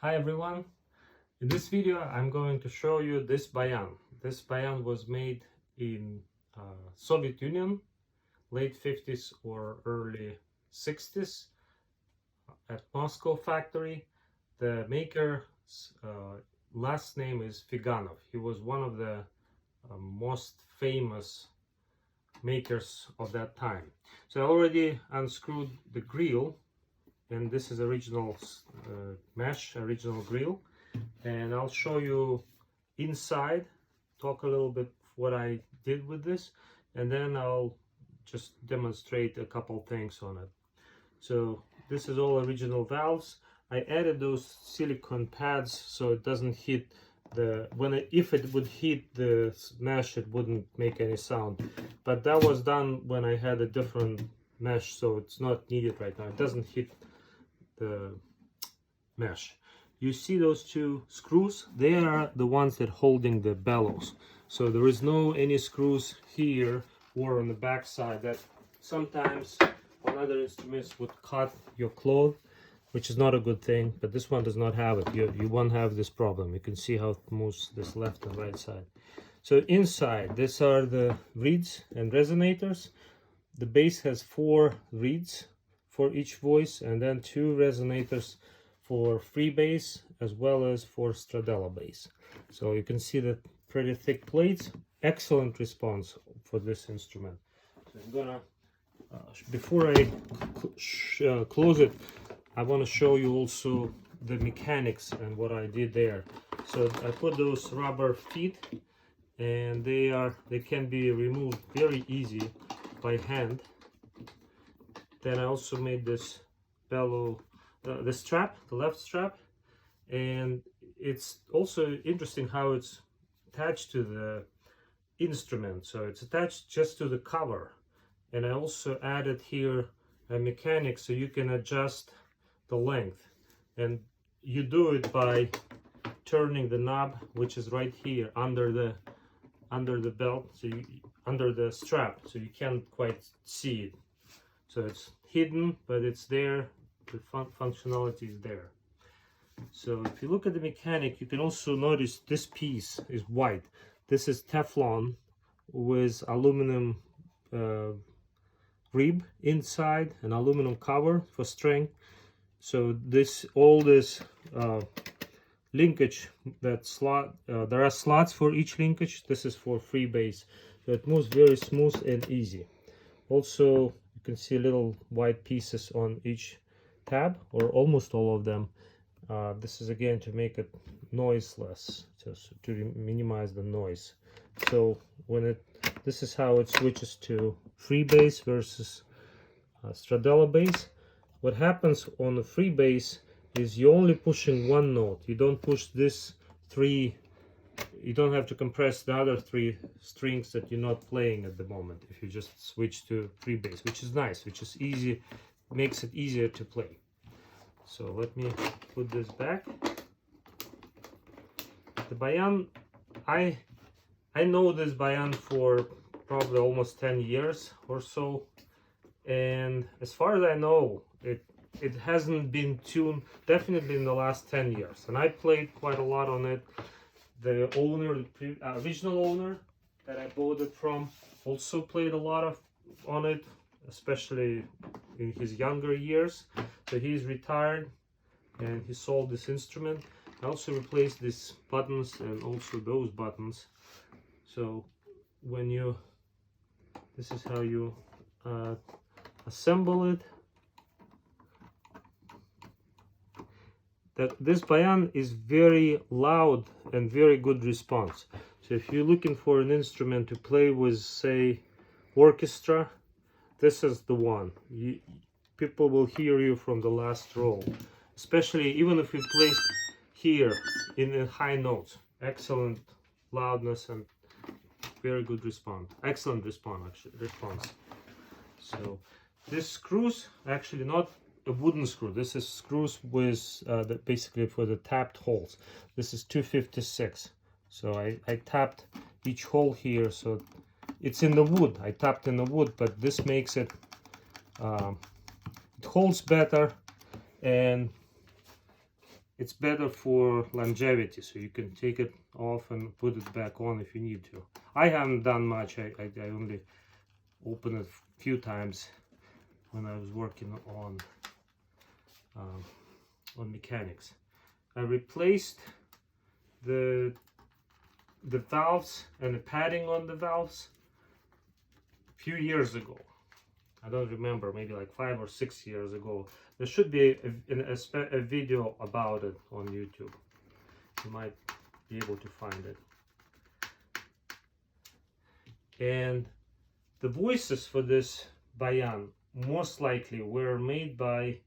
Hi everyone, in this video I'm going to show you this Bayan. This Bayan was made in Soviet Union, late 50s or early 60s at Moscow factory. The maker's last name is Figanov. He was one of the most famous makers of that time. So I already unscrewed the grill, and this is original mesh, original grill, and I'll show you inside, talk a little bit what I did with this, and then I'll just demonstrate a couple things on it. So this is all original valves. I added those silicone pads so it doesn't hit the if it would hit the mesh, it wouldn't make any sound, but that was done when I had a different mesh, so it's not needed right now. It doesn't hit the mesh. You see those two screws? They are the ones that holding the bellows. So there is no any screws here or on the back side that sometimes on other instruments would cut your cloth, which is not a good thing, but this one does not have it. You won't have this problem. You can see how it moves this left and right side. So inside, these are the reeds and resonators. The bass has 4 reeds for each voice, and then 2 resonators for free bass as well as for Stradella bass. So you can see the pretty thick plates. Excellent response for this instrument. So I'm gonna before I close it, I want to show you also the mechanics and what I did there. So I put those rubber feet, and they can be removed very easy by hand. Then I also made this bellow, the strap, the left strap, and it's also interesting how it's attached to the instrument. So it's attached just to the cover, and I also added here a mechanic so you can adjust the length, and you do it by turning the knob, which is right here under the belt, so under the strap, so you can't quite see it. So it's hidden, but it's there. The functionality is there. So if you look at the mechanic, you can also notice this piece is white. This is Teflon with aluminum rib inside, an aluminum cover for string. So all this linkage, that slot, there are slots for each linkage. This is for free bass, so it moves very smooth and easy. Also, you can see little white pieces on each tab, or almost all of them. This is again to make it noiseless, just to minimize the noise. So this is how it switches to free bass versus Stradella bass. What happens on the free bass is you're only pushing one note. You don't push this 3. You don't have to compress the other 3 strings that you're not playing at the moment if you just switch to free bass, which is nice, which is easy, makes it easier to play. So let me put this back. The Bayan, I know this Bayan for probably almost 10 years or so, and as far as I know, it hasn't been tuned definitely in the last 10 years, and I played quite a lot on it. The owner, the original owner that I bought it from, also played a lot on it, especially in his younger years. So he's retired and he sold this instrument. I also replaced these buttons and also those buttons. So this is how you assemble it. This Bayan is very loud and very good response. So if you're looking for an instrument to play with, say, orchestra, this is the one. People will hear you from the last row, especially even if you play here in the high notes. Excellent loudness and very good response. Excellent response. So this screws actually not a wooden screw. This is screws with basically for the tapped holes. This is 256. So I tapped each hole here, so it's in the wood. I tapped in the wood, but this makes it it holds better, and it's better for longevity, so you can take it off and put it back on if you need to. I haven't done much. I only opened it a few times when I was working on mechanics. I replaced the valves and the padding on the valves a few years ago. I don't remember, maybe like 5 or 6 years ago. There should be a video about it on YouTube. You might be able to find it. And the voices for this Bayan most likely were made by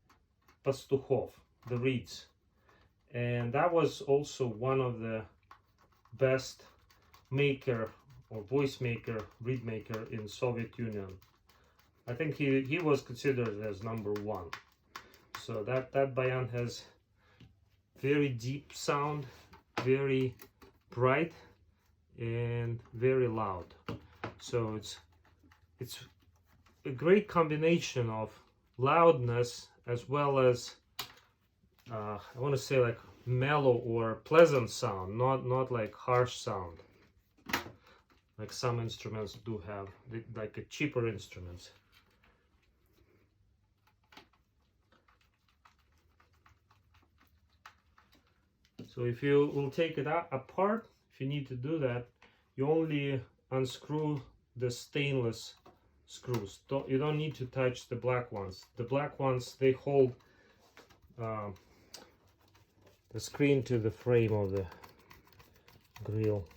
Pastukhov, the reeds. And that was also one of the best maker or voice maker, reed maker in Soviet Union. I think he was considered as #1. So that Bayan has very deep sound, very bright, and very loud. So it's a great combination of loudness as well as I want to say like mellow or pleasant sound, not like harsh sound, like some instruments do have, like a cheaper instruments. So if you will take it apart, if you need to do that, you only unscrew the stainless screws. You don't need to touch the black ones. The black ones, they hold the screen to the frame of the grill.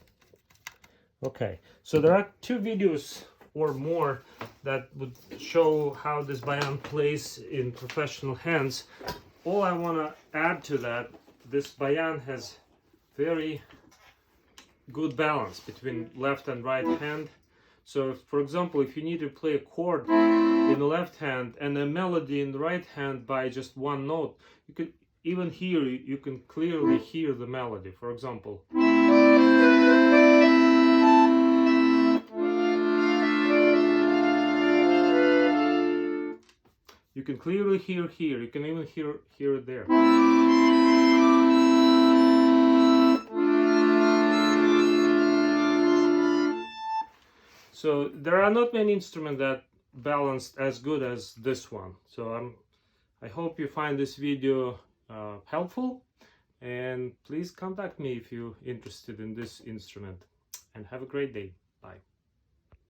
Okay, so there are 2 videos or more that would show how this Bayan plays in professional hands. All I want to add to that, this Bayan has very good balance between left and right hand. So for example, if you need to play a chord in the left hand and a melody in the right hand by just one note, you can even hear, you can clearly hear the melody. For example, you can clearly hear here, you can even hear it there. So there are not many instruments that balanced as good as this one. So I hope you find this video helpful, and please contact me if you're interested in this instrument, and have a great day. Bye.